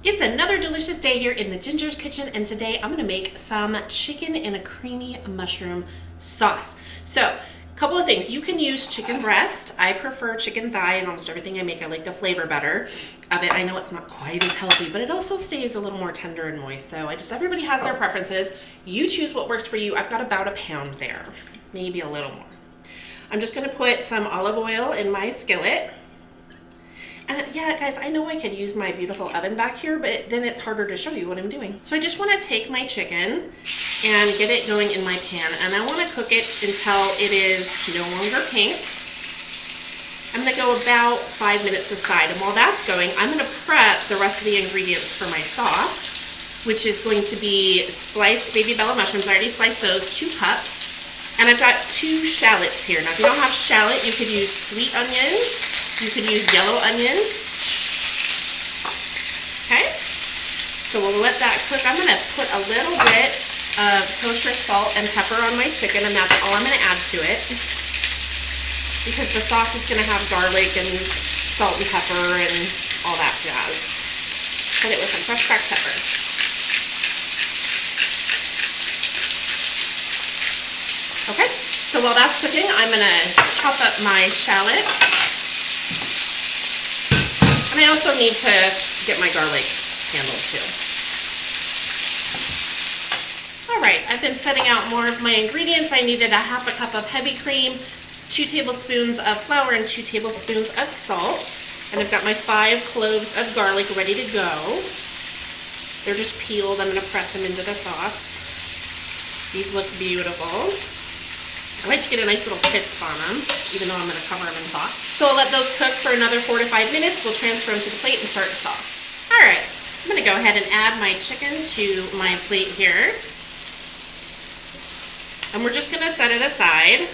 It's another delicious day here in the Ginger's kitchen, and today I'm gonna make some chicken in a creamy mushroom sauce. So, a couple of things. You can use chicken breast. I prefer chicken thigh in almost everything I make. I like the flavor better of it. I know it's not quite as healthy, but it also stays a little more tender and moist. So everybody has their preferences. You choose what works for you. I've got about a pound there, maybe a little more. I'm just gonna put some olive oil in my skillet. And yeah, guys, I know I could use my beautiful oven back here, but then it's harder to show you what I'm doing. So I just want to take my chicken and get it going in my pan, and I want to cook it until it is no longer pink. I'm going to go about 5 minutes aside, and while that's going, I'm going to prep the rest of the ingredients for my sauce, which is going to be sliced baby bella mushrooms. I already sliced those, 2 cups, and I've got 2 shallots here. Now, if you don't have shallot, you could use sweet onion. You could use yellow onion. Okay, so we'll let that cook. I'm gonna put a little bit of kosher salt and pepper on my chicken, and that's all I'm gonna add to it, because the sauce is gonna have garlic and salt and pepper and all that jazz. Hit it with some fresh cracked pepper. Okay, so while that's cooking, I'm gonna chop up my shallots. And I also need to get my garlic handled too. All right, I've been setting out more of my ingredients. I needed a half a cup of heavy cream, 2 tablespoons of flour, and 2 tablespoons of salt. And I've got my 5 cloves of garlic ready to go. They're just peeled. I'm gonna press them into the sauce. These look beautiful. I like to get a nice little crisp on them, even though I'm going to cover them in sauce. So I'll let those cook for another 4 to 5 minutes. We'll transfer them to the plate and start the sauce. All right, I'm going to go ahead and add my chicken to my plate here. And we're just going to set it aside.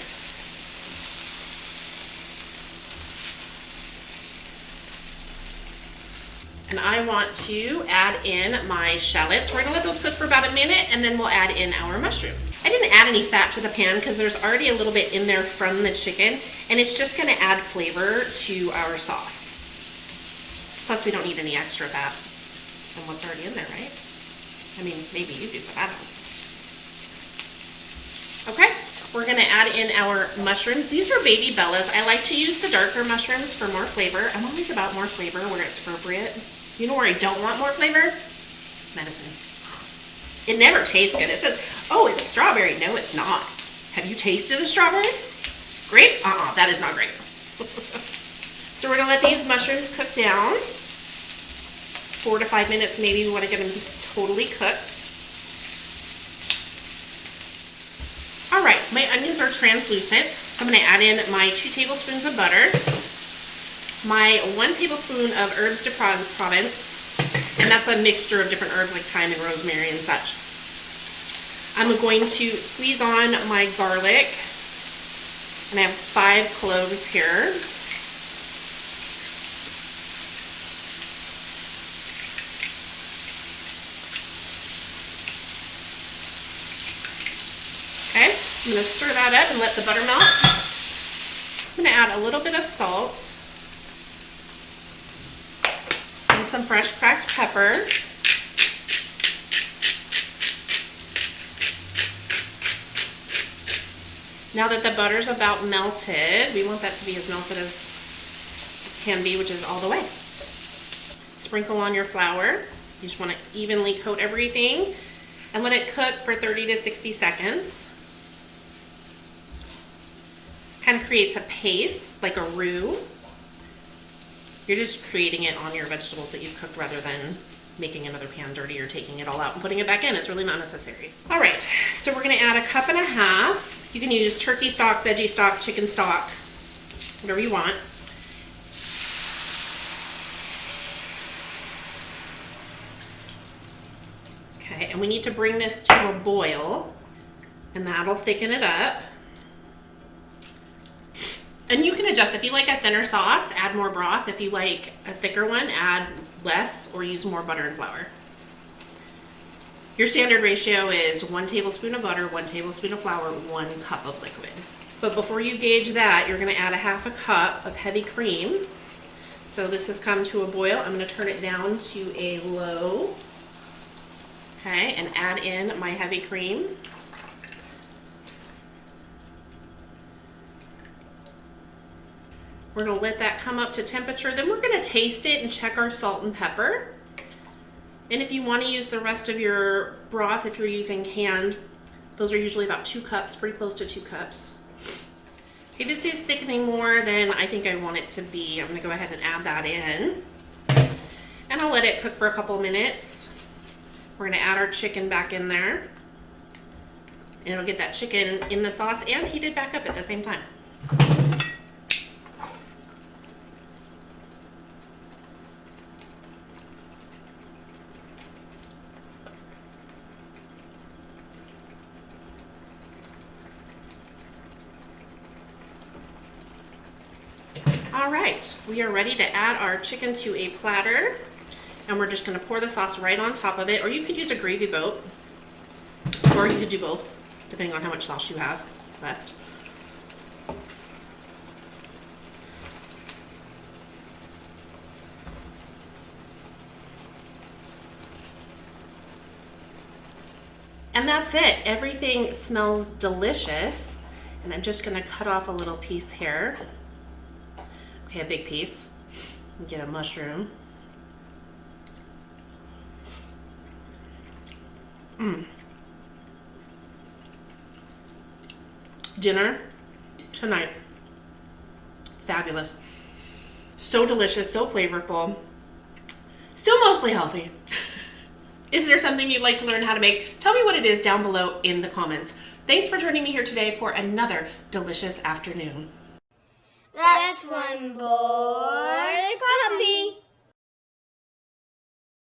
And I want to add in my shallots. We're gonna let those cook for about a minute, and then we'll add in our mushrooms. I didn't add any fat to the pan because there's already a little bit in there from the chicken, and it's just gonna add flavor to our sauce. Plus, we don't need any extra fat than what's already in there, right? I mean, maybe you do, but I don't. Okay, we're gonna add in our mushrooms. These are baby bellas. I like to use the darker mushrooms for more flavor. I'm always about more flavor where it's appropriate. You know where I don't want more flavor? Medicine. It never tastes good. It says, oh, it's strawberry. No, it's not. Have you tasted a strawberry? Grape? That is not grape. So we're gonna let these mushrooms cook down. 4 to 5 minutes maybe. We wanna get them totally cooked. All right, my onions are translucent, so I'm gonna add in my 2 tablespoons of butter, my 1 tablespoon of herbes de Provence, and that's a mixture of different herbs like thyme and rosemary and such. I'm going to squeeze on my garlic, and I have 5 cloves here. Okay, I'm going to stir that up and let the butter melt. I'm going to add a little bit of salt and some fresh cracked pepper. Now that the butter's about melted, we want that to be as melted as it can be, which is all the way. Sprinkle on your flour. You just want to evenly coat everything and let it cook for 30 to 60 seconds. Kind of creates a paste, like a roux. You're just creating it on your vegetables that you've cooked rather than making another pan dirty or taking it all out and putting it back in. It's really not necessary. All right, so we're gonna add 1.5 cups. You can use turkey stock, veggie stock, chicken stock, whatever you want. Okay, and we need to bring this to a boil, and that'll thicken it up. And you can adjust. If you like a thinner sauce, add more broth. If you like a thicker one, add less or use more butter and flour. Your standard ratio is 1 tablespoon of butter, 1 tablespoon of flour, 1 cup of liquid. But before you gauge that, you're gonna add 1/2 cup of heavy cream. So this has come to a boil. I'm going to turn it down to a low. Okay, and add in my heavy cream. We're going to let that come up to temperature. Then we're going to taste it and check our salt and pepper. And if you want to use the rest of your broth, if you're using canned, those are usually about 2 cups, pretty close to 2 cups. Okay, this is thickening more than I think I want it to be. I'm going to go ahead and add that in. And I'll let it cook for a couple minutes. We're going to add our chicken back in there. And it'll get that chicken in the sauce and heated back up at the same time. All right, we are ready to add our chicken to a platter. And we're just going to pour the sauce right on top of it, or you could use a gravy boat, or you could do both, depending on how much sauce you have left. And that's it. Everything smells delicious. And I'm just going to cut off a little piece here. Okay, a big piece. Get a mushroom. Dinner tonight. Fabulous. So delicious, so flavorful. Still mostly healthy. Is there something you'd like to learn how to make? Tell me what it is down below in the comments. Thanks for joining me here today for another delicious afternoon. That's one bowl.